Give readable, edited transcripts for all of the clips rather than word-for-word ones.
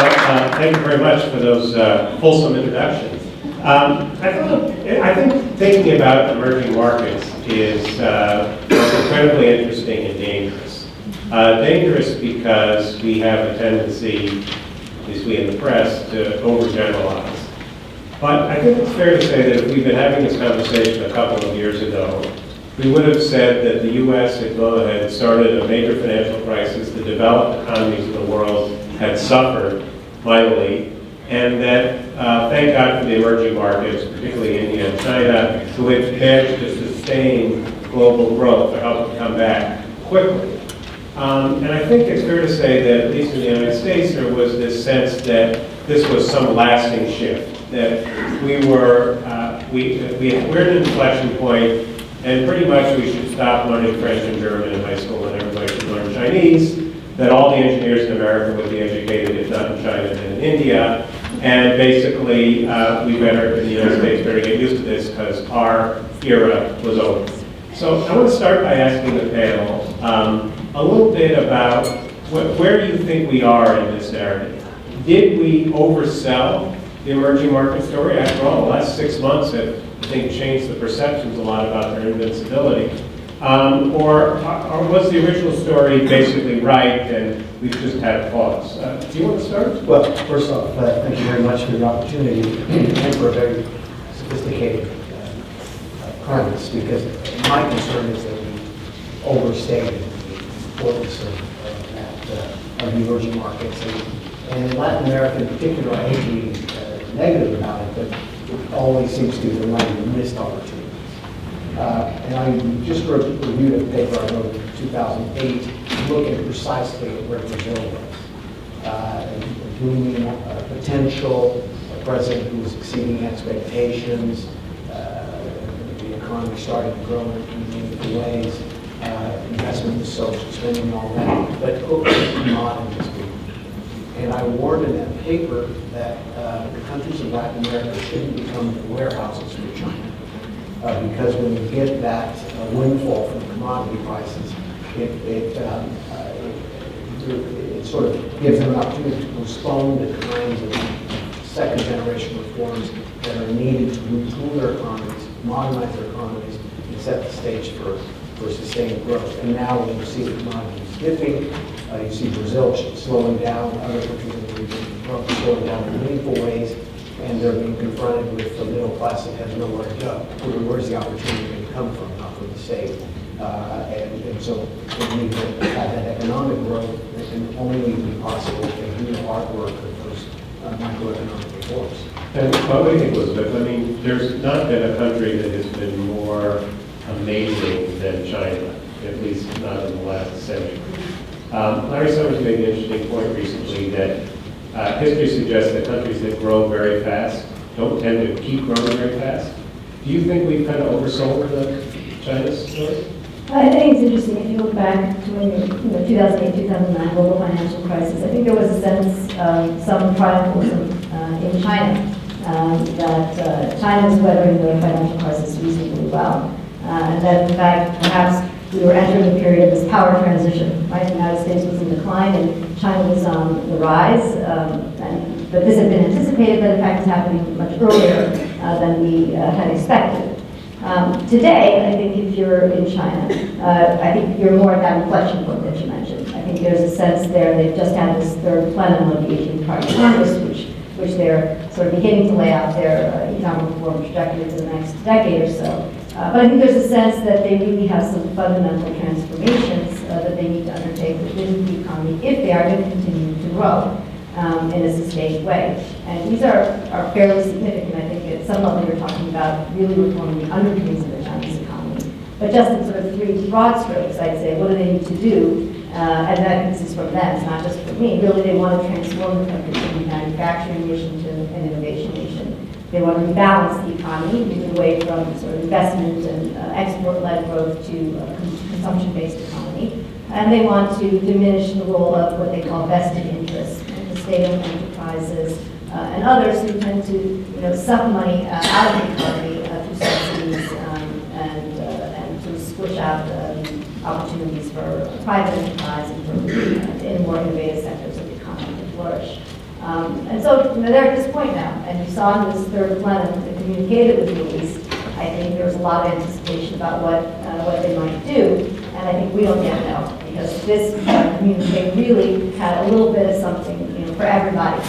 Thank you very much for those fulsome introductions. I think thinking about emerging markets is incredibly interesting and dangerous. Dangerous because we have a tendency, at least we in the press, to overgeneralize. But I think it's fair to say that if we'd been having this conversation a couple of years ago, we would have said that the U.S. had started a major financial crisis, the developed economies of the world had suffered mightily, and that thank God for the emerging markets, particularly India and China, who had managed to sustain global growth or help it come back quickly. And I think it's fair to say that, at least in the United States, there was this sense that this was some lasting shift, that we're at an inflection point, and pretty much we should stop learning French and German in high school, and everybody should learn Chinese, that all the engineers in America would be educated, if not in China, then in India, and basically we better, in the United States, better get used to this because our era was over. So I want to start by asking the panel a little bit about where do you think we are in this narrative? Did we oversell the emerging market story? After all, the last 6 months have, I think, changed the perceptions a lot about their invincibility. Or was the original story basically right and we've just had a pause? Do you want to start? Well, first off, thank you very much for the opportunity and for a very sophisticated premise, because my concern is that we overstated the importance of the emerging markets. And in Latin America in particular, I hate to be negative about it, but it always seems to be the line of missed opportunities. And I just reviewed a paper I wrote in 2008 looking precisely at where Brazil was. Booming potential, a president who was exceeding expectations, the economy started to grow in meaningful ways, investment in social spending and all that, but not in this week. And I warned in that paper that the countries of Latin America shouldn't become warehouses for China. Because when you get that windfall from commodity prices, it sort of gives them an opportunity to postpone the kinds of second-generation reforms that are needed to retool their economies, modernize their economies, and set the stage for sustained growth. And now when you see the commodities dipping, you see Brazil slowing down, other countries in the region slowing down in meaningful ways, and they're being confronted with the middle class that has nowhere to go. Where's the opportunity going to come from? Not from the state. And so we need to have that economic growth that can only be possible if they do the hard work of those microeconomic reforms. And what do you think, Elizabeth? I mean, there's not been a country that has been more amazing than China, at least not in the last century. Larry Summers made an interesting point recently that history suggests that countries that grow very fast don't tend to keep growing very fast. Do you think we've kind of oversold the China story? I think it's interesting if you look back to when 2008, 2009 global financial crisis. I think there was a sense of some triumphalism in China that China was weathering the financial crisis reasonably well, and that in fact perhaps we were entering a period of this power transition. Right, the United States was in decline and China was on the rise, but this had been anticipated, but in fact it's happening much earlier than we had expected. Today, I think if you're in China, I think you're more at that inflection point that you mentioned. I think there's a sense there, they've just had this third plenum of the 18th Party Congress, which they're sort of beginning to lay out their economic reform trajectory for the next decade or so. But I think there's a sense that they really have some fundamental transformations that they need to undertake within the economy if they are going to continue to grow in a sustained way. And these are fairly significant. I think at some level you're talking about really reforming the underpinnings of the Chinese economy. But just in sort of three broad strokes, I'd say, what do they need to do? And that this is from them, it's not just from me. Really, they want to transform the country from a manufacturing nation to an innovation nation. They want to rebalance the economy, move away from sort of investment and export-led growth to a consumption-based economy. And they want to diminish the role of what they call vested interests, the state-owned enterprises and others who tend to suck money out of the economy through subsidies and to squish out opportunities for private enterprise and for in more innovative sectors of the economy to flourish. And so they're at this point now, and you saw in this third plenum, the communique that was released, I think there was a lot of anticipation about what they might do, and I think we don't yet know, because this communique really had a little bit of something, for everybody.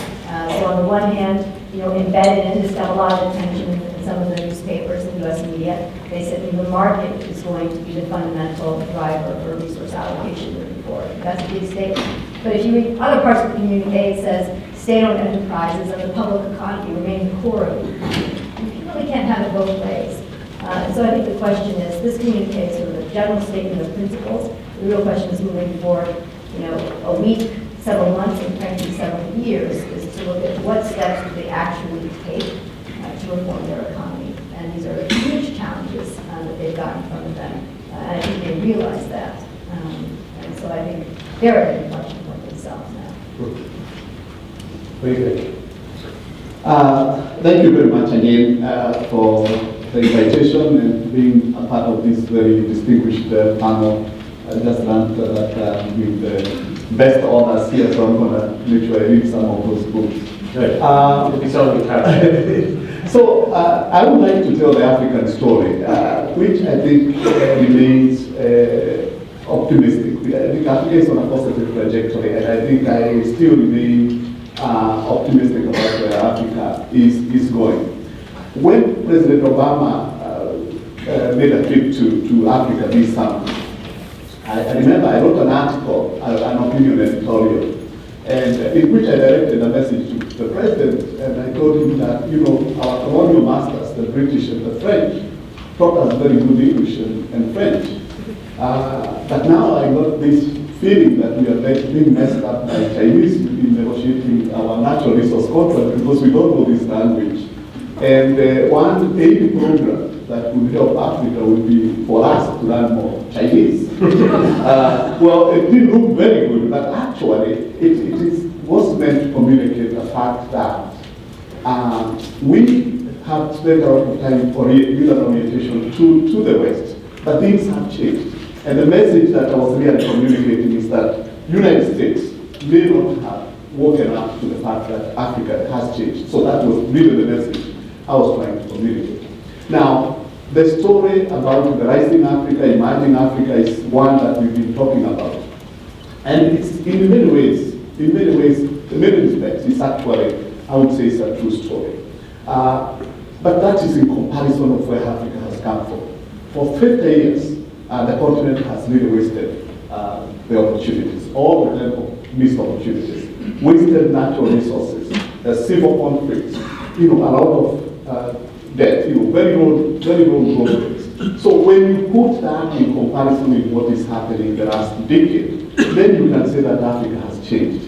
So on the one hand, embedded in, it's got a lot of attention in some of the newspapers and U.S. media. They said the market is going to be the fundamental driver for resource allocation moving forward. That's a big statement. But if you read other parts of the communique, it says state-owned enterprises and the public economy remain the core of the economy. You really can't have it both ways. So I think the question is, this communique is sort of a general statement of principles. The real question is moving forward, a week, several months, and frankly several years, is to look at what steps do they actually take to reform their economy. And these are huge challenges that they've got in front of them. And I think they realize that. And so I think they're at an inflection point themselves now. What do you think? Thank you very much again for the invitation and being a part of this very distinguished panel. I just learned that with the best authors here, so I'm going to make sure I read some of those books. Good. It'll be so encouraging. So I would like to tell the African story, which I think remains optimistic. I think Africa is on a positive trajectory, and I think I still remain optimistic about where Africa is going. When President Obama made a trip to Africa this summer, I remember I wrote an article, an opinion editorial, and in which I directed a message to the president, and I told him that, our colonial masters, the British and the French, taught us very good English and French. But now I got this feeling that we are being messed up by Chinese in negotiating our natural resource contract because we don't know this language. And one aid program that would help Africa would be for us to learn more Chinese. Well, it didn't look very good, but actually it was meant to communicate the fact that we have spent a lot of time with an orientation to the West, but things have changed. And the message that I was really communicating is that United States may not have woken up to the fact that Africa has changed. So that was really the message I was trying to communicate. Now, the story about the rising Africa, emerging Africa is one that we've been talking about. And it's in many respects, it's actually, I would say it's a true story. But that is in comparison of where Africa has come from. For 50 years, the continent has really wasted the opportunities, all of them missed opportunities, wasted natural resources, civil conflicts, a lot of debt, very low growth rates. So when you put that in comparison with what is happening in the last decade, then you can say that Africa has changed.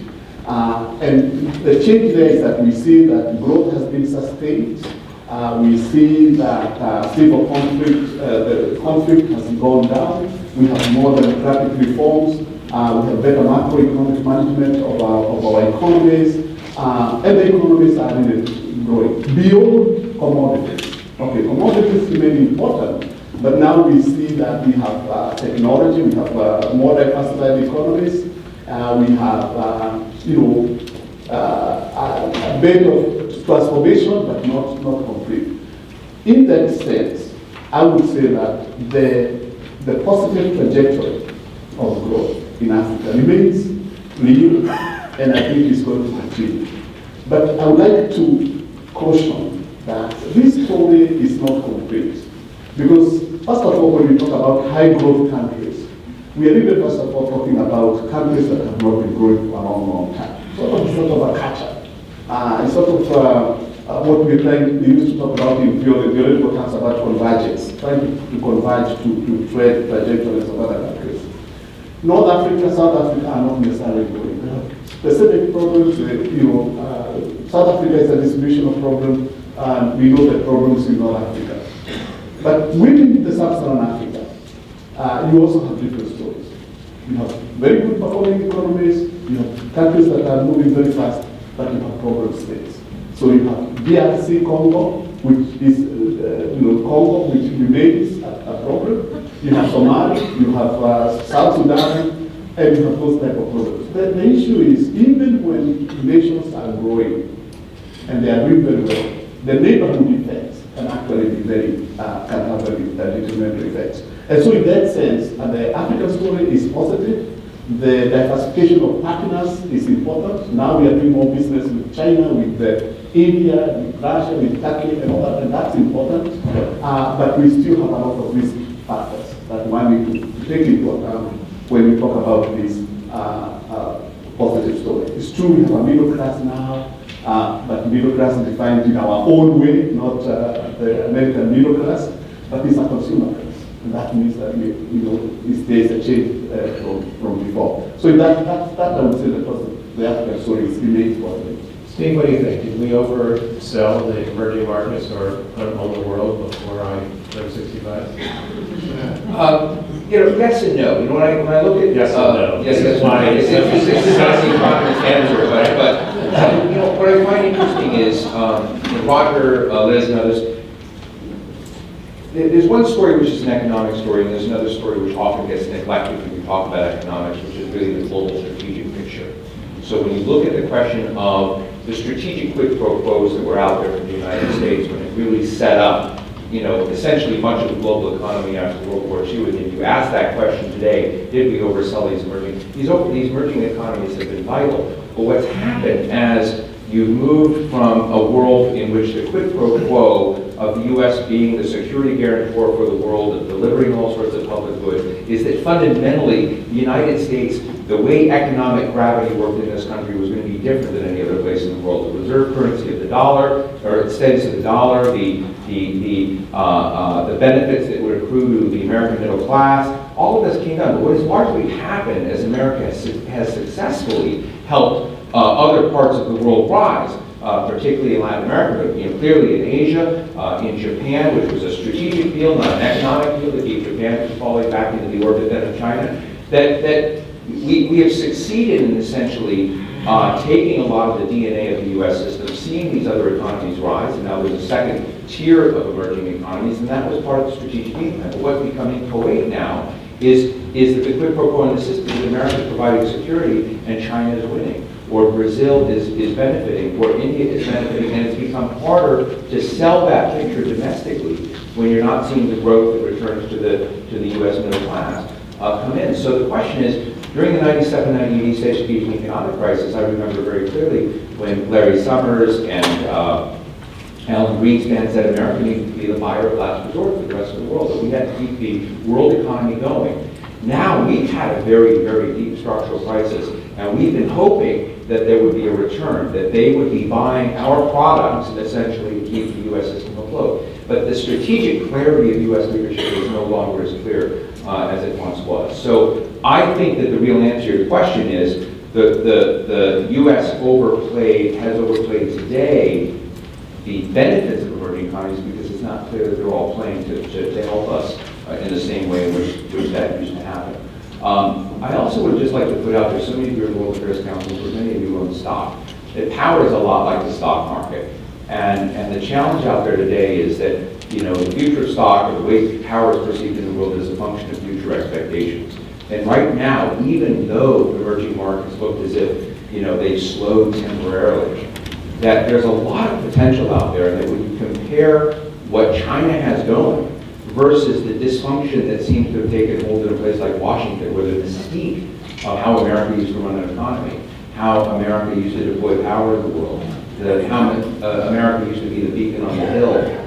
And the change there is that we see that growth has been sustained. We see that civil conflict, the conflict has gone down. We have more democratic reforms. We have better macroeconomic management of our economies. And the economies are really growing beyond commodities. Okay, commodities remain important, but now we see that we have technology, we have more diversified economies, we have a bit of transformation, but not complete. In that sense, I would say that the positive trajectory of growth in Africa remains real, and I think it's going to continue. But I would like to caution that this story is not complete. Because first of all, when we talk about high growth countries, we are even first of all talking about countries that have not been growing for a long time. Sort of a catch-up. It's sort of what we used to talk about in theoretical terms about convergence, trying to converge to trade trajectories of other countries. North Africa, South Africa are not necessarily growing. There are specific problems. South Africa is a distribution of problems, and we know the problems in North Africa. But within the sub-Saharan Africa, you also have different stories. You have very good performing economies, you have countries that are moving very fast, but you have problem states. So you have DRC Congo, which is Congo, which remains a problem. You have Somalia, you have South Sudan, and you have those type of problems. the issue is, even when nations are growing and they are doing very well, the neighborhood effects can actually be can have very detrimental effects. And so in that sense, the African story is positive. The diversification of partners is important. Now we are doing more business with China, with India, with Russia, with Turkey, and all that, and that's important. But we still have a lot of risk factors that one need to take into account when we talk about this positive story. It's true we have a middle class now, but middle class is defined in our own way, not the American middle class, but it's a consumer class. And that means that there's a change from before. So that I would say the African story is remains positive. Steve, what do you think? Did we oversell the emerging markets or put them on the world before I turned 65? Yes and no. When I look at Yes and no. yes, This is why it's not the economist answer, but what I find interesting is Roger, Liz, and others. There's one story which is an economic story, and there's another story which often gets neglected when we talk about economics, which is really the global strategic picture. So when you look at the question of the strategic quid pro quos that were out there from the United States when it really set up, essentially much of the global economy after World War II, and if you ask that question today, did we oversell these emerging? These emerging economies have been vital. But what's happened as you've moved from a world in which the quid pro quo of the U.S. being the security guarantor for the world and delivering all sorts of public good is that fundamentally the United States, the way economic gravity worked in this country was going to be different than any other place in the world. The reserve currency of the dollar, or extends to the dollar, the benefits that would accrue to the American middle class, all of this came down. But what has largely happened as America has successfully helped other parts of the world rise, particularly in Latin America, but clearly in Asia, in Japan, which was a strategic deal, not an economic deal that gave Japan falling back into the orbit then of China, that we have succeeded in essentially taking a lot of the DNA of the U.S. system, seeing these other economies rise, and now there's a second tier of emerging economies, and that was part of the strategic game plan. But what's becoming co-ed now is that the quid pro quo in the system is America is providing security and China is winning, or Brazil is benefiting, or India is benefiting, and it's become harder to sell that picture domestically when you're not seeing the growth that returns to the U.S. middle class come in. So the question is, during the 97-98 strategic economic crisis, I remember very clearly when Larry Summers and Alan Greenspan said America needed to be the buyer of last resort for the rest of the world, that we had to keep the world economy going. Now we've had a very, very deep structural crisis, and we've been hoping that there would be a return, that they would be buying our products essentially to keep the U.S. system afloat. But the strategic clarity of U.S. leadership is no longer as clear as it once was. So I think that the real answer to your question is the U.S. has overplayed today the benefits of emerging economies because it's not clear that they're all playing to help us in the same way in which that used to happen. I also would just like to put out there, so many of you are in the World Affairs Council, but many of you own stock. That power is a lot like the stock market. And the challenge out there today is that, the future of stock or the way power is perceived in the world is a function of future expectations. And right now, even though emerging markets looked as if, they've slowed temporarily, that there's a lot of potential out there, and that when you compare what China has going versus the dysfunction that seems to have taken hold in a place like Washington, where the mystique of how America used to run an economy, how America used to deploy power in the world, how America used to be the beacon on the hill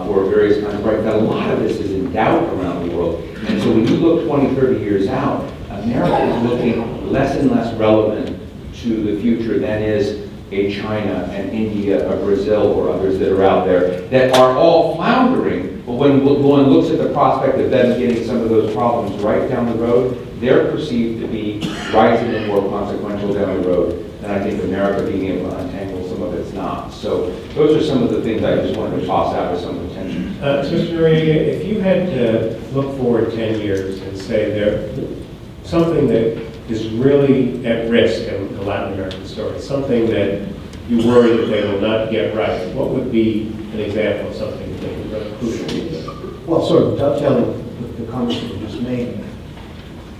for various kinds of rights, that a lot of this is in doubt around the world. And so when you look 20, 30 years out, America is looking less and less relevant to the future than is a China, an India, a Brazil, or others that are out there that are all floundering. But when one looks at the prospect of them getting some of those problems right down the road, they're perceived to be rising and more consequential down the road. And I think America being able to untangle some of it's not. So those are some of the things I just wanted to toss out with some attention. Mr. Noriega, if you had to look forward 10 years and say there's something that is really at risk in the Latin American story, something that you worry that they will not get right, what would be an example of something you think is really crucial? Well, sort of dovetailing with the comments that you just made,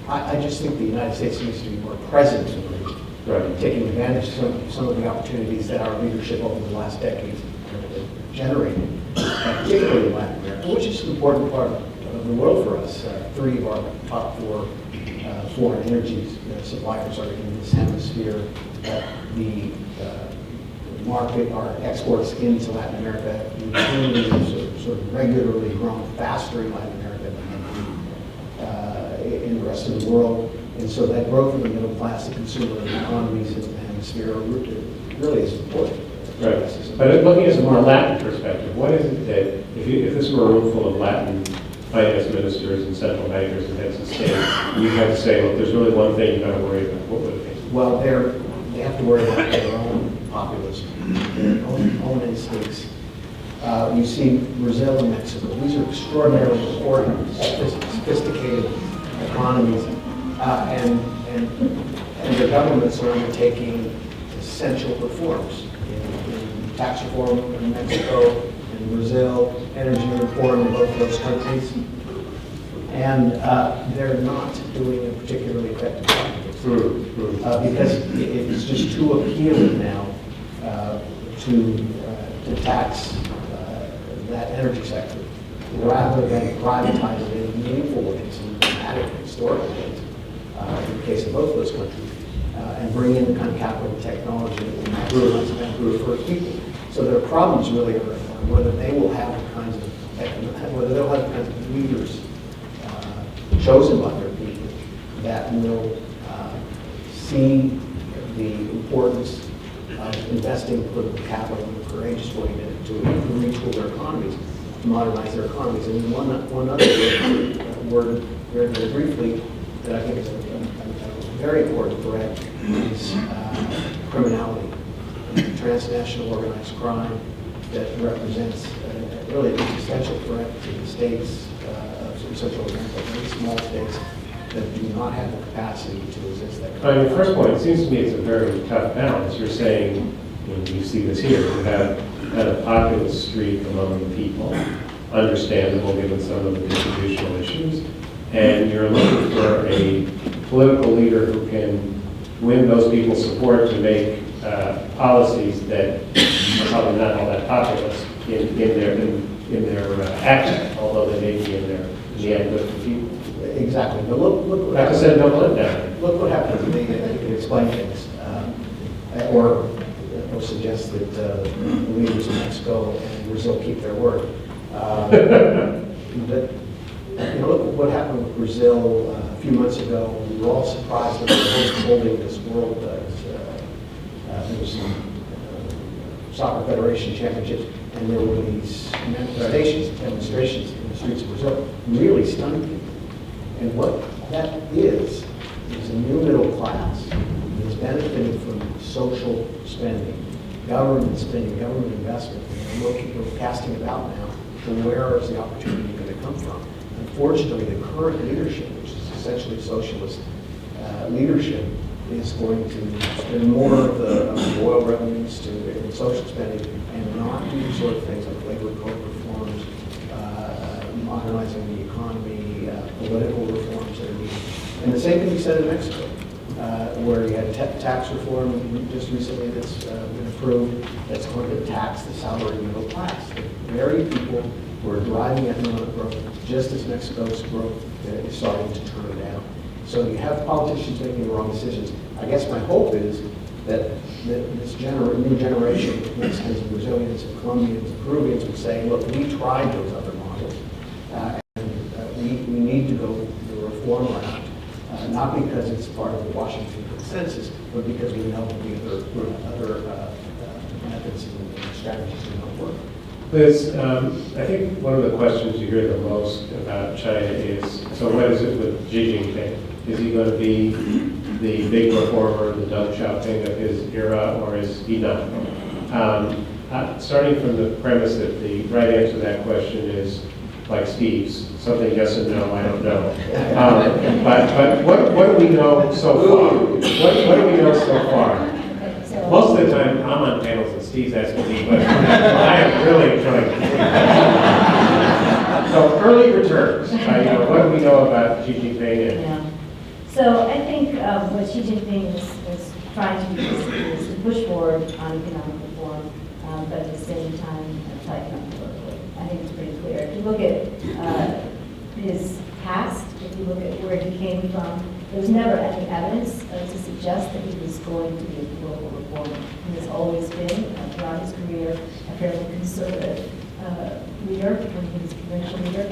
I I just think the United States needs to be more present in the region, Right. taking advantage of some of the opportunities that our leadership over the last decades generated, particularly in Latin America, which is an important part of the world for us. Three of our top four foreign energy suppliers are in this hemisphere. The market, our exports into Latin America, routinely sort of regularly grown faster in Latin America than in the rest of the world. And so that growth of the middle class, the consumer economies in the hemisphere really is important. Right. But looking at it from a Latin perspective, what is it that, if this were a room full of Latin finance ministers and central bankers and heads of state, you have to say, look, there's really one thing you got to worry about, what would it be? Well, they have to worry about their own populism, their own instincts. You see Brazil and Mexico. These are extraordinarily important, sophisticated economies, and the governments are undertaking essential reforms in tax reform in Mexico, in Brazil, energy reform in both those countries, and they're not doing a particularly effective job because it's just too appealing now to tax that energy sector rather than privatize it in meaningful ways and dramatic historical ways in the case of both of those countries and bring in the kind of capital and technology that will maximize value for people. So their problems really are whether they will have the kinds of whether they'll have the kinds of leaders chosen by their people that will see the importance of investing political capital in a courageous way to retool their economies, to modernize their economies. And one other word, very, very briefly, that I think is a very important threat is criminality, transnational organized crime that represents really an existential threat to the states of Central America, very small states that do not have the capacity to resist that. On your first point, it seems to me it's a very tough balance. You're saying, and you see this here, you have a populist streak among the people, understandable given some of the distributional issues, and you're looking for a political leader who can win those people's support to make policies that are probably not all that populist in their action, although they may be in the end good for people. Exactly. But look what Like I said, don't let down. Look what happened to me. You can explain things, or suggest that the leaders of Mexico and Brazil keep their word. But look what happened with Brazil a few months ago. We were all surprised that they were holding this world. There was some soccer federation championships, and there were these demonstrations in the streets of Brazil, really stunned people. And what that is a new middle class that is benefiting from social spending, government investment. And we're casting it out now to where is the opportunity going to come from. Unfortunately, the current leadership, which is essentially socialist leadership, is going to spend more of the oil revenues in social spending and not do the sort of things like labor code reforms, modernizing the economy, political reforms that are needed. And the same can be said in Mexico, where you had tax reform just recently that's been approved that's going to tax the salaried middle class. The very people who are driving economic growth, just as Mexico's growth is starting to turn down. So you have politicians making the wrong decisions. I guess my hope is that this new generation of Mexicans and Brazilians and Colombians and Peruvians would say, look, we tried those other models, and we need to go the reform route, not because it's part of the Washington consensus, but because we know the other methods and strategies do not work. Liz, I think one of the questions you hear the most about China is, so what is it with Xi Jinping? Is he going to be the big reformer, the Deng Xiaoping of his era, or is he not? Starting from the premise that the right answer to that question is, like Steve's, something yes and no, I don't know. But what do we know so far? What do we know so far? Most of the time, I'm on panels and Steve's asking me, but I am really enjoying it. So early returns, what do we know about Xi Jinping? Yeah. So I think what Xi Jinping is trying to do is to push forward on economic reform, but at the same time tighten up politically. I think it's pretty clear. If you look at his past, if you look at where he came from, there was never any evidence to suggest that he was going to be a political reformer. He has always been, throughout his career, a fairly conservative leader, when he was a provincial leader.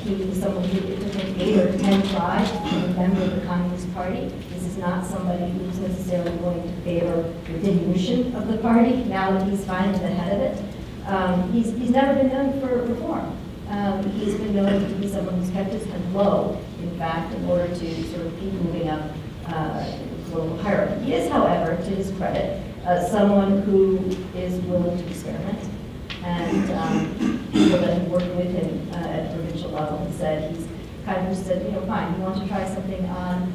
He was someone who, it took him 8 or 10 tries to become a member of the Communist Party. This is not somebody who's necessarily going to favor the diminution of the party, now that he's finally the head of it. He's never been known for reform. He's been known to be someone who's kept his head low, in fact, in order to sort of keep moving up the political hierarchy. He is, however, to his credit, someone who is willing to experiment. And people that have worked with him at the provincial level have said he's kind of just said, you know, fine, you want to try something on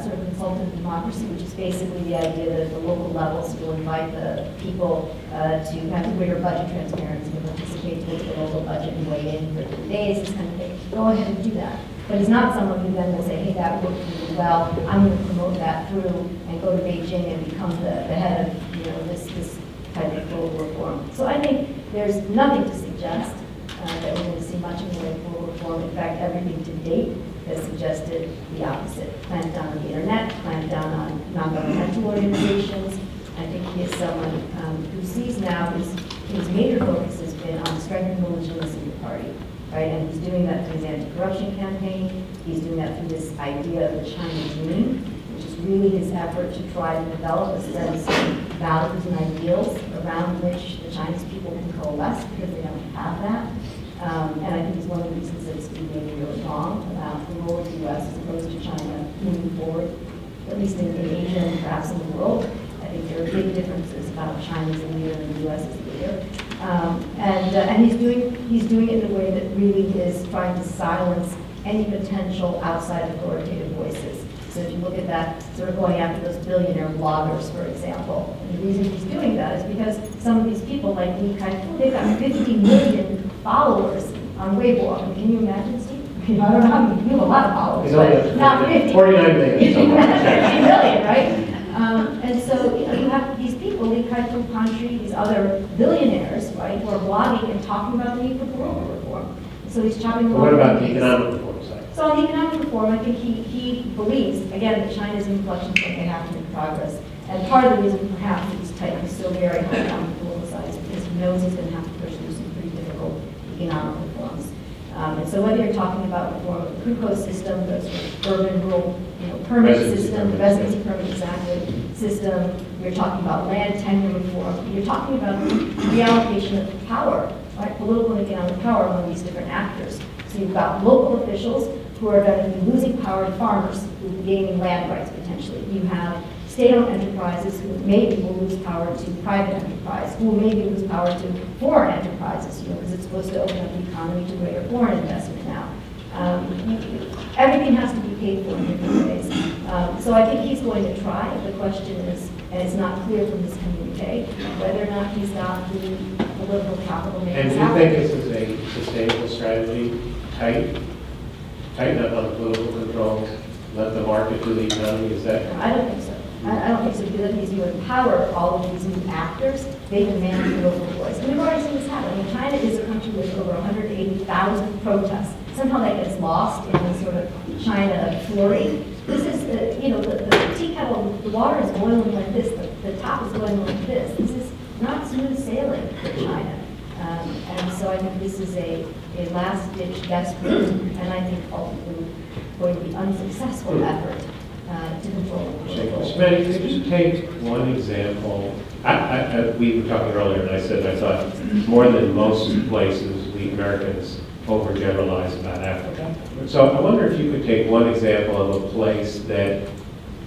sort of consultative democracy, which is basically the idea that at the local levels you'll invite the people to have greater budget transparency and participate with the local budget and weigh in for 3 days, this kind of thing. Go ahead and do that. But he's not someone who then will say, hey, that worked really well, I'm going to promote that through and go to Beijing and become the head of, you know, this type of global reform. So I think there's nothing to suggest that we're going to see much in the way of global reform. In fact, everything to date has suggested the opposite. Clamp down on the internet, clamp down on non-governmental organizations. I think he is someone who sees now his major focus has been on strengthening the legitimacy of the party, right? And he's doing that through his anti-corruption campaign. He's doing that through this idea of the Chinese dream, which is really his effort to try to develop a sense of values and ideals around which the Chinese people can coalesce, because they don't have that. And I think it's one of the reasons that it's been maybe really wrong about the role of the U.S. as opposed to China moving forward, at least in Asia and perhaps in the world. I think there are big differences about China as a leader and the U.S. as a leader. And he's doing it in a way that really is trying to silence any potential outside authoritative voices. So if you look at that, sort of going after those billionaire bloggers, for example, and the reason he's doing that is because some of these people, like Li Kai-fu, they've got 50 million followers on Weibo. I mean, can you imagine, Steve? I don't know how many, you have a lot of followers, but not 50. 49 million. 50 million, right? And so, you know, you have these people, Li Kai-fu Country, these other billionaires, right, who are blogging and talking about the need for global reform. So he's chopping. What about the economic reform side? So on the economic reform, I think he believes, again, that China's inflection point may have to make progress. And part of the reason perhaps that he's tightening so very hard on the political side is because he knows he's going to have to push through some pretty difficult economic reforms. And so whether you're talking about reform of the PRUCO system, the sort of urban-rural, you know, permit system, the residency permit exactly system, you're talking about land tenure reform, you're talking about the allocation of power, right, political and economic power among these different actors. So you've got local officials who are going to be losing power to farmers who will be gaining land rights potentially. You have state-owned enterprises who maybe will lose power to private enterprise, who will maybe lose power to foreign enterprises, you know, because it's supposed to open up the economy to greater foreign investment now. Everything has to be paid for in different ways. So I think he's going to try. The question is, and it's not clear from this communique, whether or not he's got the political capital. And do you think this is a sustainable strategy? Tighten up on the political controls, let the market do the economy? Is that? I don't think so. I don't think so, because I think as you empower all of these new actors, they demand a local voice. And we've already seen this happen. I mean, China is a country with over 180,000 protests. Somehow that gets lost in this sort of China flurry. This is, you know, the tea kettle, the water is boiling like this, the top is boiling like this. This is not smooth sailing for China. And so I think this is a last-ditch desperate, and I think ultimately going to be unsuccessful effort to control the Kimenyi, could you just take one example? We were talking earlier, and I said I thought more than most places, we Americans overgeneralize about Africa. So I wonder if you could take one example of a place that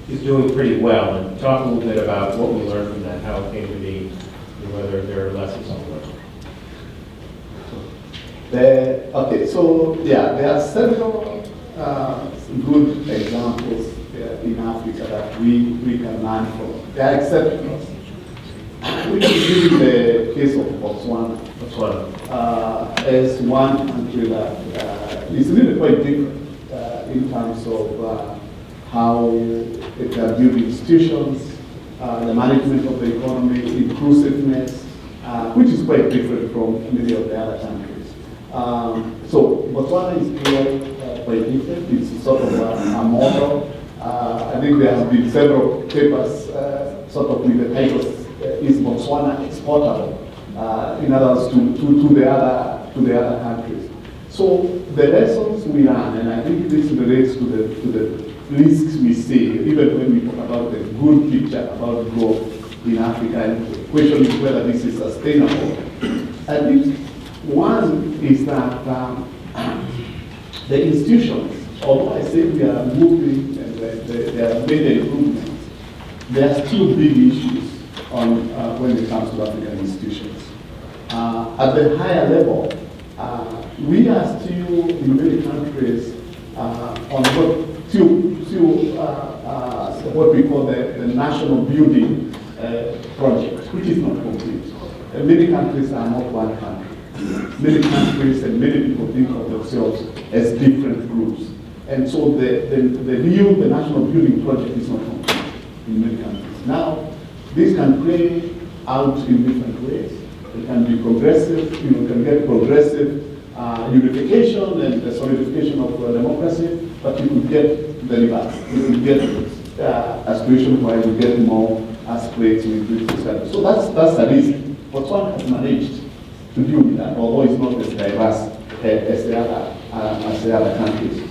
is doing pretty well, and talk a little bit about what we learned from that, how it came to be, and whether there are lessons to learn. Okay, so yeah, there are several good examples in Africa that we can learn from. They are exceptional. We can use the case of Botswana. As one country that is really quite different in terms of how they can build institutions, the management of the economy, inclusiveness, which is quite different from many of the other countries. So Botswana is here quite different. It's sort of a model. I think there have been several papers sort of with the titles, is Botswana exportable? In other words, to the other countries. So the lessons we learn, and I think this relates to the risks we see, even when we talk about the good picture about growth in Africa, and the question is whether this is sustainable. I think one is that the institutions, although I say we are moving and there are many improvements, there are still big issues on when it comes to African institutions. At the higher level, we are still in many countries on what we call the national building project, which is not complete. Many countries are not one country. Many countries and many people think of themselves as different groups. And so the national building project is not complete in many countries. Now, this can play out in different ways. It can be progressive, you can get progressive unification and the solidification of democracy, but you could get the reverse. You could get a situation where you get more aspirates with this country. So that's a risk. Botswana has managed to deal with that, although it's not as diverse as the other countries.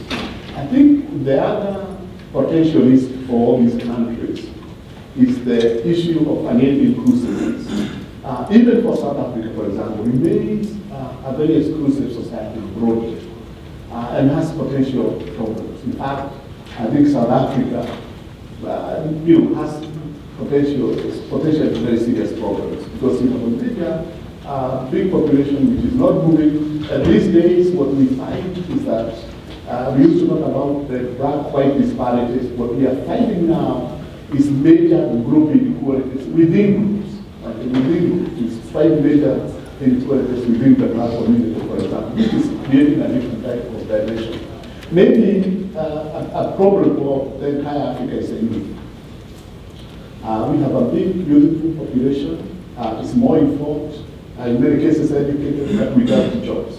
I think the other potential risk for all these countries is the issue of financial inclusiveness. Even for South Africa, for example, remains a very exclusive society broadly and has potential problems. In fact, I think South Africa has potential very serious problems because you have a big population which is not moving. These days, what we find is that we used to talk about the black-white disparities. What we are finding now is major group inequalities within groups. Within groups, 5 major inequalities within the black community, for example, which is creating a different type of dimension. Maybe a problem for the entire Africa is a youth. We have a big, beautiful population. It's more informed, in many cases educated, but without jobs.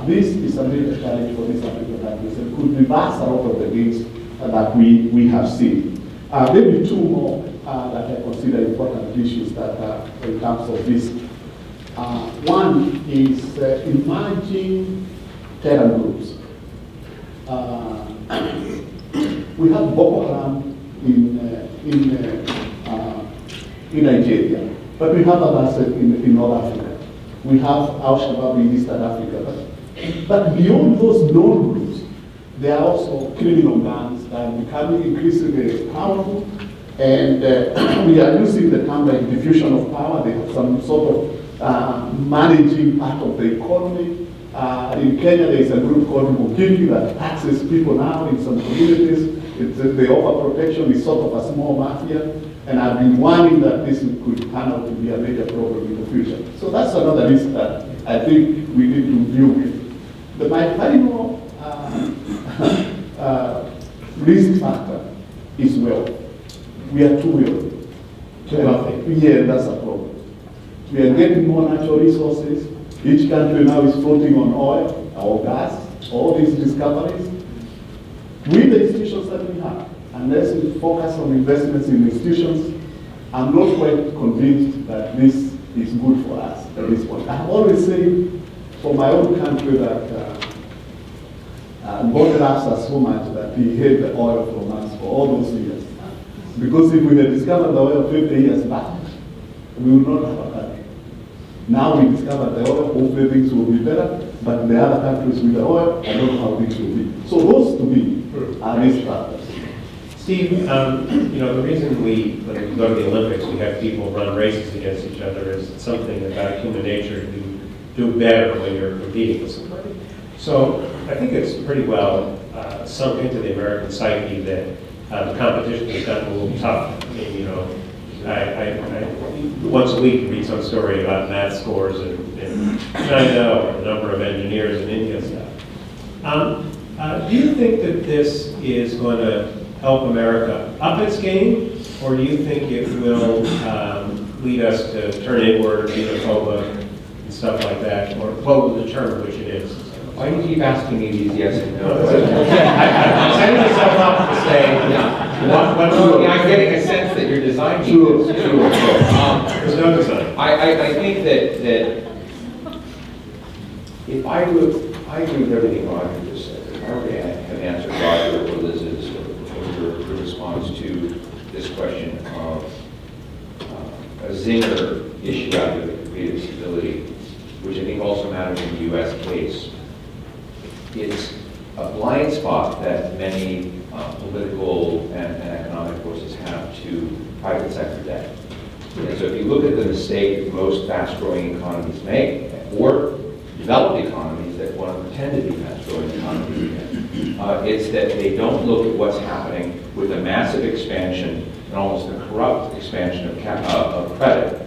This is a major challenge for these African countries and could reverse a lot of the gains that we have seen. Maybe 2 more that I consider important issues that in terms of risk. One is emerging terror groups. We have Boko Haram in Nigeria, but we have others in North Africa. We have Al-Shabaab in Eastern Africa. But beyond those known groups, there are also criminal gangs that are becoming increasingly powerful, and we are using the term like diffusion of power. They have some sort of managing part of the economy. In Kenya, there is a group called Brookings that taxes people now in some communities. The overprotection is sort of a small mafia, and I've been warning that this could turn out to be a major problem in the future. So that's another risk that I think we need to deal with. My final risk factor is wealth. We are too wealthy. Yeah, that's a problem. We are getting more natural resources. Each country now is floating on oil or gas, all these discoveries. With the institutions that we have, unless we focus on investments in institutions, I'm not quite convinced that this is good for us at this point. I have always said for my own country that God loves us so much that He hid the oil from us for all those years. Because if we had discovered the oil 50 years back, we would not have a country. Now we discovered the oil, hopefully things will be better, but the other countries with the oil, I don't know how things will be. So those to me are risk factors. Steve, the reason when we go to the Olympics, we have people run races against each other is something about human nature to do better when you're competing with somebody. So I think it's pretty well sunk into the American psyche that the competition has gotten a little tough. I mean, I once a week read some story about math scores in China or the number of engineers in India and stuff. Do you think that this is going to help America up its game, or do you think it will lead us to turn inward, xenophobic, and stuff like that, or what will determine which it is? Why do you keep asking me these yes and no? I'm setting myself up to say, I'm getting a sense that you're designing Sure, this. sure. there's no design. I think that if I agree with everything Roger just said. If I were to have answered Roger or Liz's or your response to this question of a zinger issue out of the creative stability, which I think also matters in the U.S. case, it's a blind spot that many political and economic forces have to private sector debt. And so if you look at the mistake that most fast-growing economies make, or developed economies that want to pretend to be fast-growing economies, it's that they don't look at what's happening with the massive expansion and almost the corrupt expansion of credit.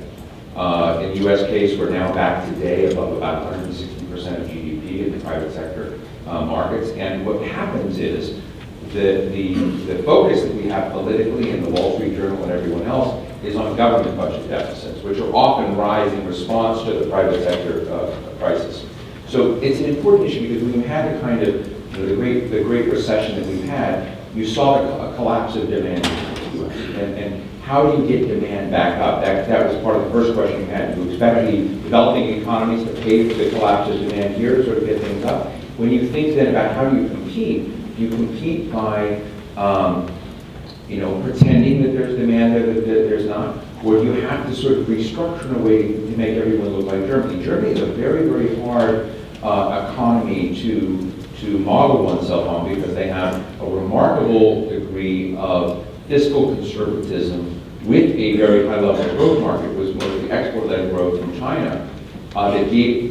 In the U.S. case, we're now back today above about 160% of GDP in the private sector markets. And what happens is the focus that we have politically in the Wall Street Journal and everyone else is on government budget deficits, which are often rise in response to the private sector crisis. So it's an important issue because when you had the kind of the great recession that we've had, you saw a collapse of demand in the U.S. And how do you get demand back up? That was part of the first question you had. Do you expect the developing economies to pay for the collapse of demand here to sort of get things up? When you think then about how do you compete by pretending that there's demand there that there's not, or do you have to sort of restructure in a way to make everyone look like Germany? Germany is a very, very hard economy to model oneself on because they have a remarkable degree of fiscal conservatism with a very high level of growth market, was mostly export-led growth from China. That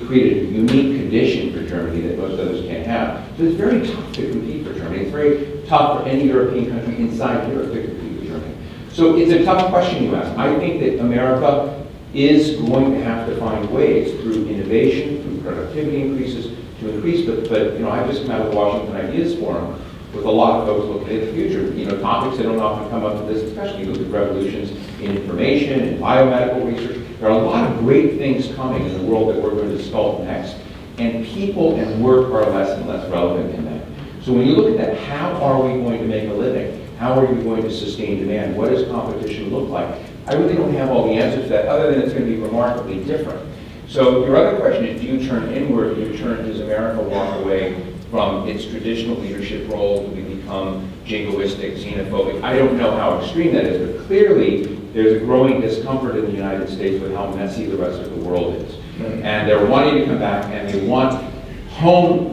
created a unique condition for Germany that most others can't have. So it's very tough to compete for Germany. It's very tough for any European country inside Europe to compete with Germany. So it's a tough question you ask. I think that America is going to have to find ways through innovation, through productivity increases, to increase. But I've just come out of the Washington Ideas Forum with a lot of folks looking at the future. Topics that don't often come up with this, especially you look at revolutions in information and biomedical research. There are a lot of great things coming in the world that we're going to sculpt next. And people and work are less and less relevant in that. So when you look at that, how are we going to make a living? How are we going to sustain demand? What does competition look like? I really don't have all the answers to that, other than it's going to be remarkably different. So your other question is, do you turn inward? Does America walk away from its traditional leadership role? Do we become jingoistic, xenophobic? I don't know how extreme that is, but clearly there's a growing discomfort in the United States with how messy the rest of the world is. And they're wanting to come back, and they want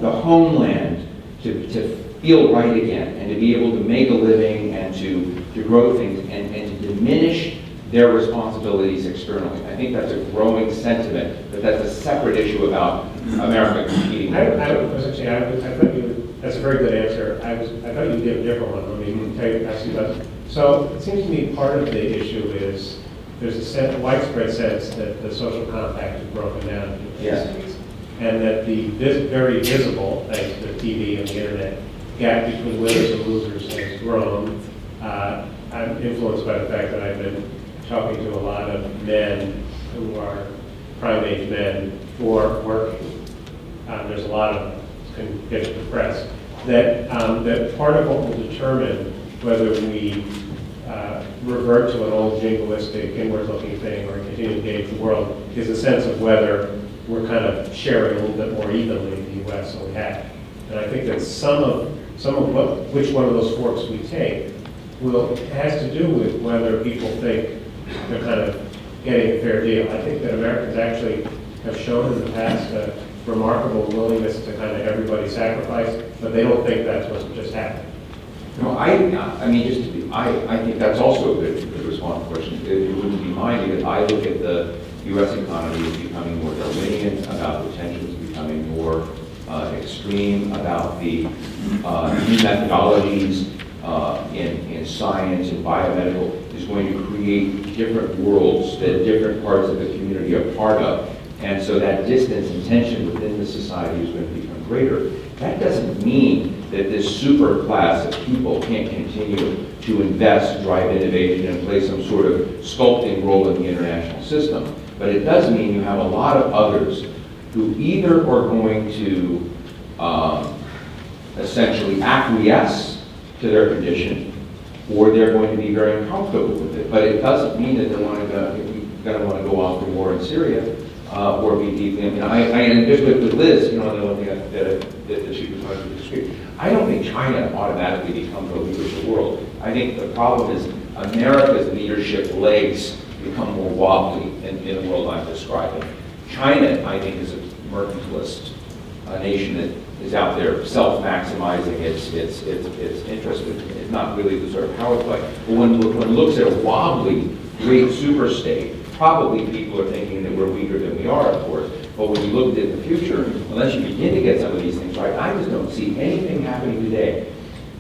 the homeland to feel right again, and to be able to make a living, and to grow things, and to diminish their responsibilities externally. I think that's a growing sentiment, but that's a separate issue about America competing. That's a very good answer. I thought you'd give a different one. Let me ask you about. So it seems to me part of the issue is there's a widespread sense that the social compact is broken down in the United States, and that the very visible, thanks to TV and the internet, gap between winners and losers has grown. I'm influenced by the fact that I've been talking to a lot of men who are prime age men who are working. There's a lot of can get depressed. That part of what will determine whether we revert to an old jingoistic, inward-looking thing or continue to engage the world is a sense of whether we're kind of sharing a little bit more evenly in the U.S. than we have. And I think that which one of those forks we take has to do with whether people think they're kind of getting a fair deal. I think that Americans actually have shown in the past a remarkable willingness to kind of everybody sacrifice, but they don't think that's what's just happened. No, I think that's also a good response question. It wouldn't be mine because I look at the U.S. economy as becoming more Darwinian, about the tensions becoming more extreme, about the new methodologies in science and biomedical is going to create different worlds that different parts of the community are part of. And so that distance and tension within the society is going to become greater. That doesn't mean that this super class of people can't continue to invest, drive innovation, and play some sort of sculpting role in the international system. But it does mean you have a lot of others who either are going to essentially acquiesce to their condition, or they're going to be very uncomfortable with it. But it doesn't mean that they're going to want to go off to war in Syria or be deeply. And just with Liz, the one thing that she was talking to disagree. I don't think China automatically becomes the leader of the world. I think the problem is America's leadership legs become more wobbly in the world I'm describing. China, I think, is a mercantilist, a nation that is out there self-maximizing its interest. It's not really the sort of power play. But when one looks at a wobbly, great superstate, probably people are thinking that we're weaker than we are, of course. But when you look at the future, unless you begin to get some of these things right, I just don't see anything happening today,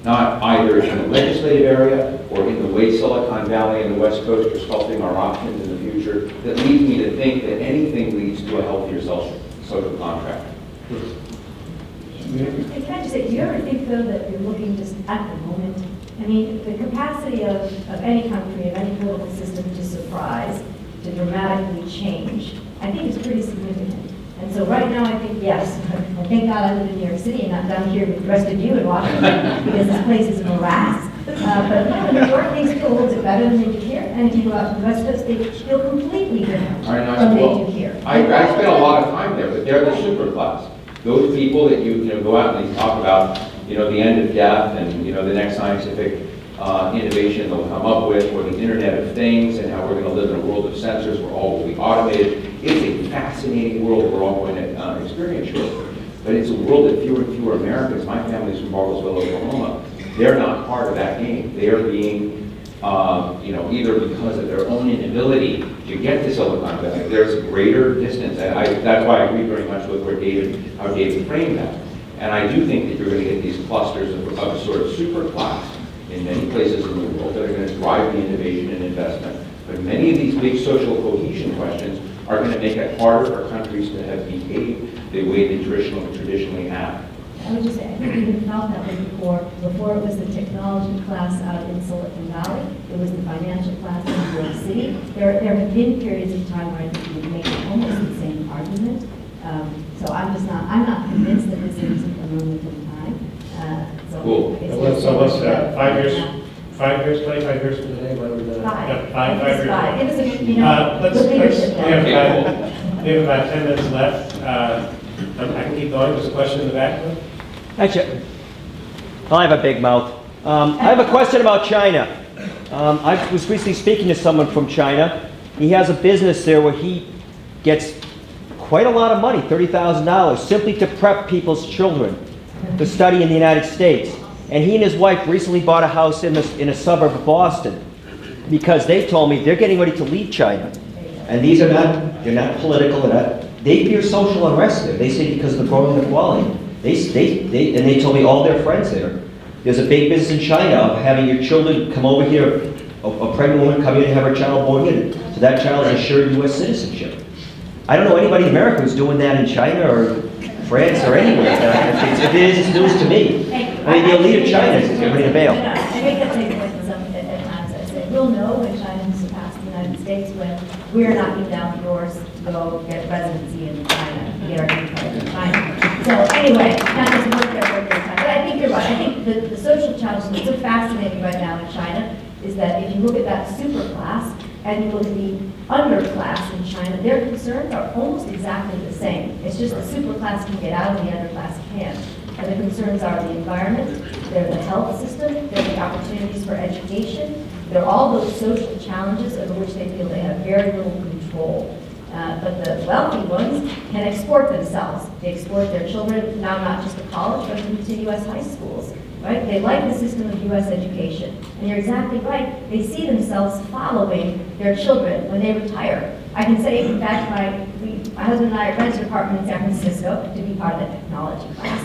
not either in the legislative area or in the way Silicon Valley and the West Coast are sculpting our options in the future, that leads me to think that anything leads to a healthier social contract. Can I just say, do you ever think, though, that you're looking just at the moment? I mean, the capacity of any country, of any political system to surprise, to dramatically change, I think is pretty significant. And so right now, I think, yes, I thank God I live in New York City and not down here with the rest of you in Washington, because this place is a morass. But New York things feel a little bit better than they do here, and if you go out to the West Coast, they feel completely different than they do here. I spent a lot of time there, but they're the super class. Those people that you go out and you talk about, the end of death and the next scientific innovation they'll come up with, or the Internet of Things, and how we're going to live in a world of sensors where all will be automated. It's a fascinating world we're all going to experience shortly. But it's a world that fewer and fewer Americans, my family's from Bartlesville, Oklahoma, they're not part of that game. They are being, either because of their own inability to get to Silicon Valley, there's a greater distance. And that's why I agree very much with how David framed that. And I do think that you're going to get these clusters of a sort of super class in many places in the world that are going to drive the innovation and investment. But many of these big social cohesion questions are going to make it harder for countries to have behaved the way they traditionally have. I would just say, I think we even felt that way before. Before it was the technology class out in Silicon Valley, it was the financial class in New York City. There have been periods of time where I think we make almost the same argument. So I'm not convinced that this is a moment in time. Cool. So what's 5 years? 5 years, 25 years from today, when we're the... Five. Five years. It was a, Let's, the leadership we have about 10 minutes left. I can keep going. There's a question in the back. Actually, I have a big mouth. I have a question about China. I was recently speaking to someone from China. He has a business there where he gets quite a lot of money, $30,000, simply to prep people's children to study in the United States. And he and his wife recently bought a house in a suburb of Boston because they told me they're getting ready to leave China. And these are they're not political, they fear social unrest there. They say because of the growing inequality. They told me all their friends there. There's a big business in China of having your children come over here, a pregnant woman come in and have her child born in. So that child is assured U.S. citizenship. I don't know anybody in America who's doing that in China or France or anywhere. If it is, it's news to me. I mean, the elite of China is getting ready to bail. I make that same point at times. I say, we'll know when China has surpassed the United States when we're knocking down the doors to go get residency in China, to get our green card in China. So anyway, not just work there time. But I think you're right. I think the social challenge that's so fascinating right now in China is that if you look at that super class and you look at the underclass in China, their concerns are almost exactly the same. It's just the super class can get out and the underclass can't. And the concerns are the environment, they're the health system, they're the opportunities for education, they're all those social challenges over which they feel they have very little control. But the wealthy ones can export themselves. They export their children, now not just to college, but into U.S. high schools. Right? They like the system of U.S. education. And you're exactly right. They see themselves following their children when they retire. I can say, in fact, my husband and I rented an apartment in San Francisco to be part of the technology class.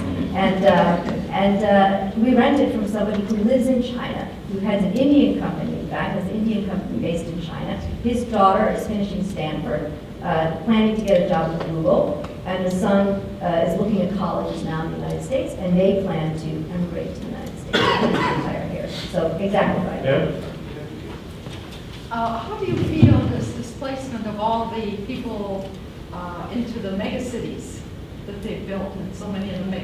And we rented from somebody who lives in China, who has an Indian company, in fact, has an Indian company based in China. His daughter is finishing Stanford, planning to get a job with Google. and the son is looking at colleges now in the United States, and they plan to emigrate to the United States and retire here. So exactly right. Yeah? How do you feel this displacement of all the people into the megacities that they've built, and so many of the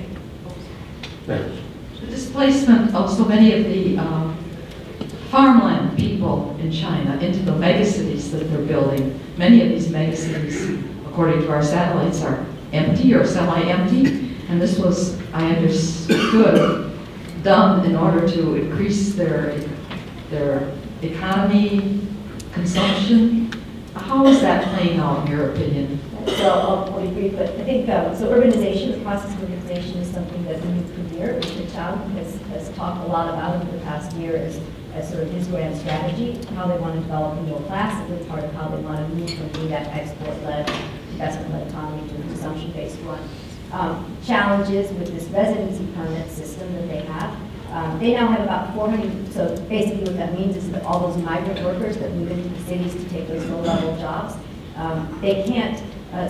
the displacement of so many of the farmland people in China into the megacities that they're building? Many of these megacities, according to our satellites, are empty or semi-empty, and this was, I understood, done in order to increase their economy, consumption. How is that playing out in your opinion? So I'll be brief, but I think, so urbanization, the process of urbanization is something that the new premier, Mr. Chow, has talked a lot about over the past year as sort of his grand strategy, how they want to develop the middle class, and it's part of how they want to move from being that export-led, investment-led economy to a consumption-based one. Challenges with this residency permit system that they have. They now have about 400, so basically what that means is that all those migrant workers that move into the cities to take those low-level jobs, they can't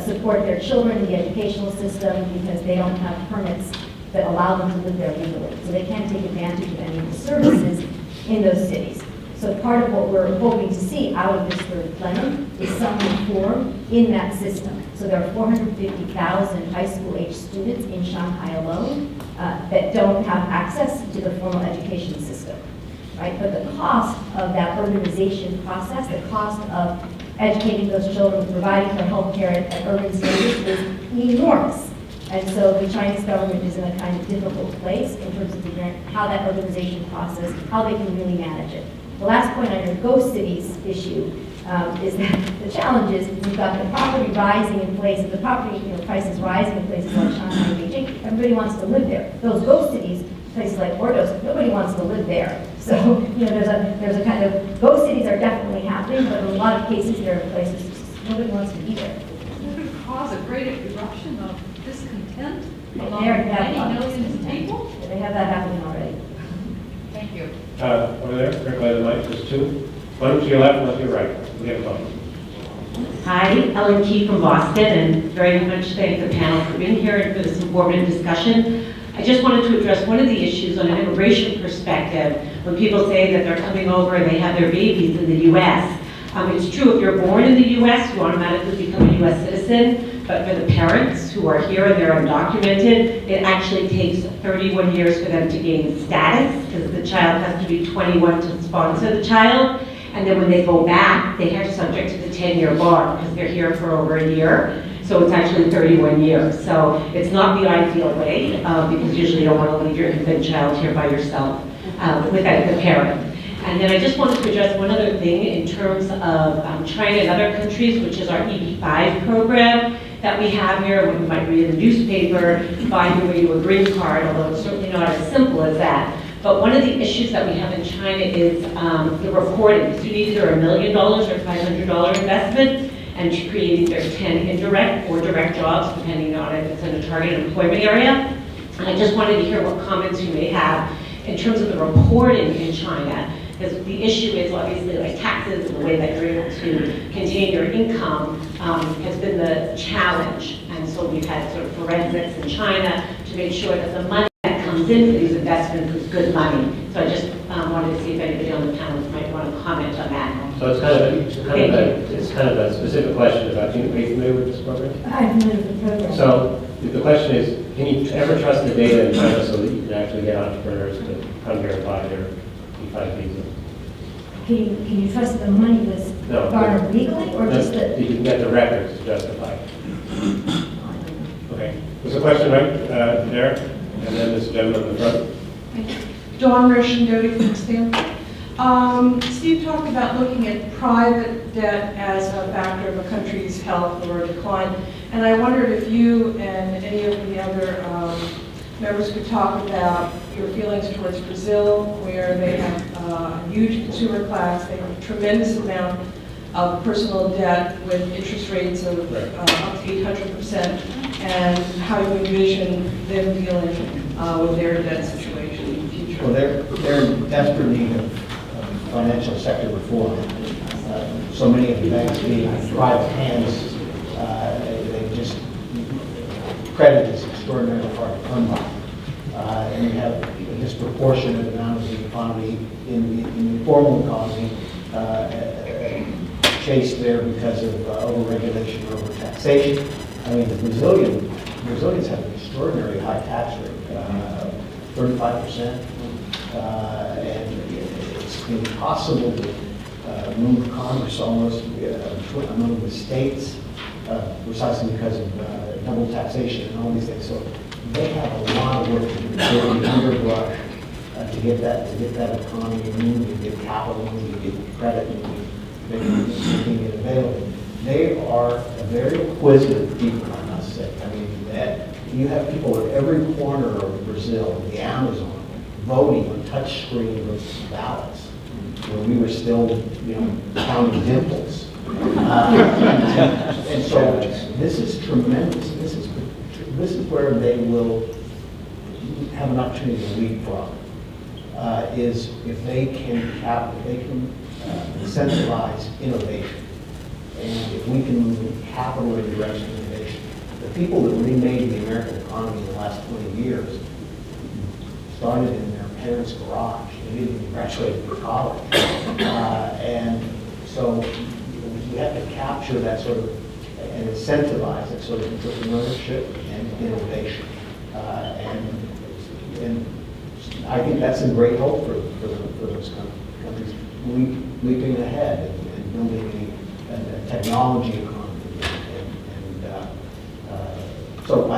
support their children in the educational system because they don't have permits that allow them to live there legally. So they can't take advantage of any of the services in those cities. So part of what we're hoping to see out of this third plenum is some reform in that system. So there are 450,000 high school age students in Shanghai alone that don't have access to the formal education system, right? But the cost of that urbanization process, the cost of educating those children, providing for health care at urban centers is enormous. And so the Chinese government is in a kind of difficult place in terms of figuring out how that urbanization process, how they can really manage it. The last point on your ghost cities issue is that the challenge is we've got the property rising in places, the property prices rising in places like Shanghai and Beijing. Everybody wants to live there. Those ghost cities, places like Ordos, nobody wants to live there. So there's a kind of ghost cities are definitely happening, but in a lot of cases there are places nobody wants to be there. Would it cause a great eruption of discontent among There, many millions of people? They have that happening already. Thank you. Over there, right by the mic, there's two. One to your left, one to your right. We have a couple. Hi, Ellen Key from Boston, and very much thank the panel for being here and for this informative discussion. I just wanted to address one of the issues on an immigration perspective. When people say that they're coming over and they have their babies in the U.S., it's true if you're born in the U.S., you automatically become a U.S. citizen, but for the parents who are here and they're undocumented, it actually takes 31 years for them to gain status, because the child has to be 21 to sponsor the child. And then when they go back, they are subject to the 10-year bar because they're here for over a year. So it's actually 31 years. So it's not the ideal way because usually you don't want to leave your infant child here by yourself without the parent. And then I just wanted to address one other thing in terms of China and other countries, which is our EB-5 program that we have here. When you might read in the newspaper, finding you a green card, although it's certainly not as simple as that. But one of the issues that we have in China is the reporting. Because you need either $1 million or $500 investment, and to create either 10 indirect or direct jobs, depending on if it's in a target employment area. And I just wanted to hear what comments you may have in terms of the reporting in China. Because the issue is obviously like taxes and the way that you're able to contain your income has been the challenge. And so we've had sort of forensics in China to make sure that the money that comes in for these investments is good money. So I just wanted to see if anybody on the panel might want to comment on that. So it's kind of a specific question about, are you familiar with this program? I'm familiar with the program. So the question is, can you ever trust the data in China so that you can actually get entrepreneurs to come here and buy their E5 visa? Can you trust the money was No, garnered legally, or just that? You can get the records to justify it. Okay. There's a question right there, and then this gentleman in the front. Dawn Roshendoti from Stanford. Steve talked about looking at private debt as a factor of a country's health or decline. And I wondered if you and any of the other members could talk about your feelings towards Brazil, where they have a huge consumer class, they have a tremendous amount of personal debt with interest rates of up to 800%, and how you envision them dealing with their debt situation in the future. Well, they're in desperate need of financial sector reform. So many of the banks being in private hands, they just credit is extraordinarily hard to come by. And you have a disproportionate amount of the economy in the informal economy chased there because of overregulation or overtaxation. I mean, the Brazilians have an extraordinarily high tax rate, 35%, and it's impossible to move commerce almost among the states precisely because of double taxation and all these things. So they have a lot of work to do, building underbrush to get that economy moving, to get capital moving, to get credit moving, making it available. They are a very acquisitive people, I must say. I mean, you have people at every corner of Brazil, the Amazon, voting on touchscreen ballots when we were still, counting dimples. And so this is tremendous. This is where they will have an opportunity to leapfrog. Is if they can incentivize innovation. And if we can move capital in the direction of innovation. The people that remade the American economy in the last 20 years started in their parents' garage. They didn't even graduate from college. And so we have to capture that sort of, and incentivize that sort of entrepreneurship and innovation. And I think that's a great hope for those countries leaping ahead and building a technology economy. So I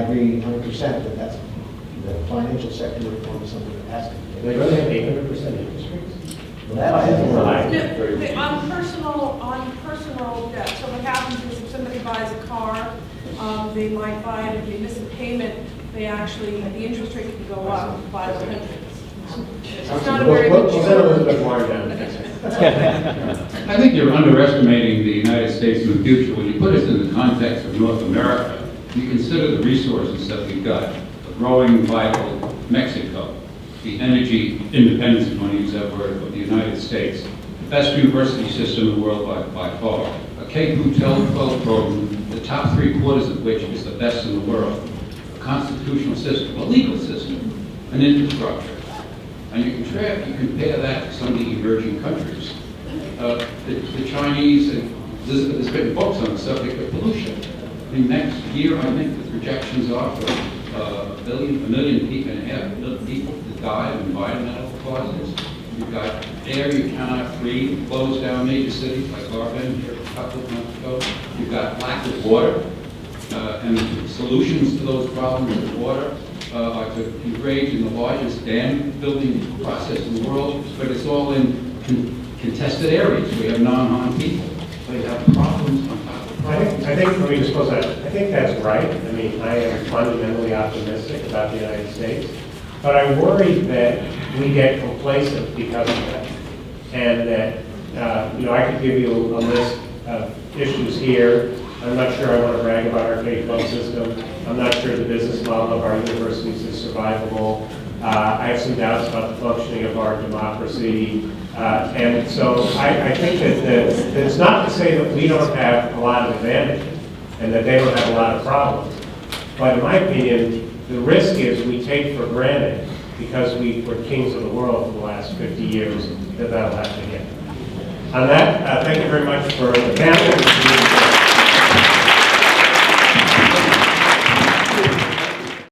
agree 100% that that's the financial sector reform is something that has to be. They really have 800% interest rates? Well, that I haven't heard. On personal debt, so what happens is if somebody buys a car, they might buy it, if they miss a payment, the interest rate can go up by the hundreds. It's not a very We'll good send Elizabeth Warren down. I think you're underestimating the United States in the future. When you put us in the context of North America, you consider the resources that we've got, a growing, vital Mexico, the energy independence, if you want to use that word, of the United States, the best university system in the world by far, a K-12 program, the top 3/4 of which is the best in the world, a constitutional system, a legal system, an infrastructure. And you compare that to some of the emerging countries. The Chinese, and there's been books on the subject of pollution. I mean, next year, I think the projections are for 1.5 million people to die of environmental causes. You've got air you cannot breathe, close down major cities like Auburn here a couple of months ago. You've got lack of water, and the solutions to those problems of water are to engage in the largest dam building process in the world, but it's all in contested areas. We have non-Han people. So you have problems on top of problems. I think, let me just close that. I think that's right. I mean, I am fundamentally optimistic about the United States, but I worry that we get complacent because of that. And that, I could give you a list of issues here. I'm not sure I want to brag about our K-12 system. I'm not sure the business model of our universities is survivable. I have some doubts about the functioning of our democracy. And so I think that it's not to say that we don't have a lot of advantages and that they don't have a lot of problems. But in my opinion, the risk is we take for granted, because we were kings of the world for the last 50 years, that'll have to get. On that, thank you very much for the panel.